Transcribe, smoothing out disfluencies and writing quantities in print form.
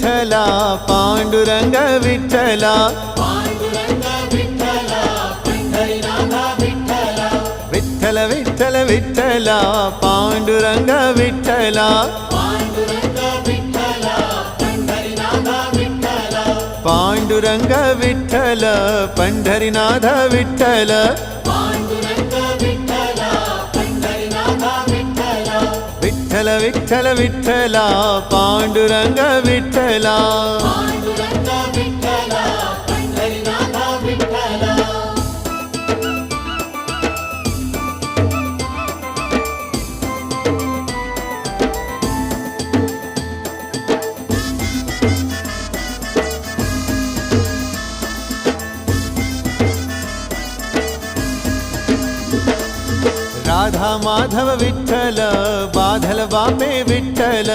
विठ्ठला पांडुरंग विठ्ठला विठ्ठल विठ्ठल विठ्ठला पांडुरंग विठ्ठला पांडुरंग विठ्ठल पंढरीनाथ विठ्ठल विठ्ठल विठ्ठल विठ्ठला पांडुरंग विठ्ठला राधा माधव विठ्ठल बाधल बापे विठ्ठल